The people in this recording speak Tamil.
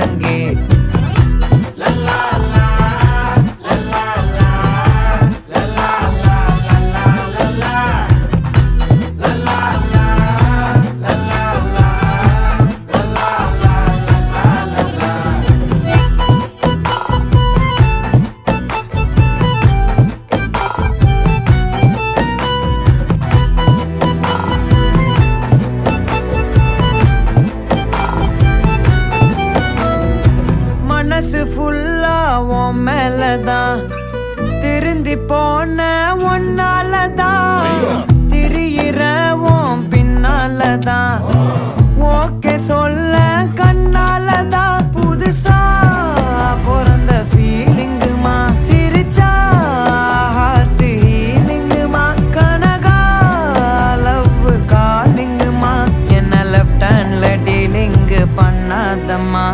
ஒழுங்கே. மனசு ஃபுல்லா உன் மேலதான், திருந்தி போன ஒன்னாலதான், திரியிற உன் பின்னாலதான், ஓகே சொல்ல கண்ணாலதான். புதுசா பிறந்த ஃபீலிங்குமா, சிரிச்சா ஹார்ட் ஹீலிங்குமா, கனகா லவ் காலிங்குமா, என்ன லெஃப்ட் ஹேண்ட்ல டீலிங் பண்ணாதம்மா.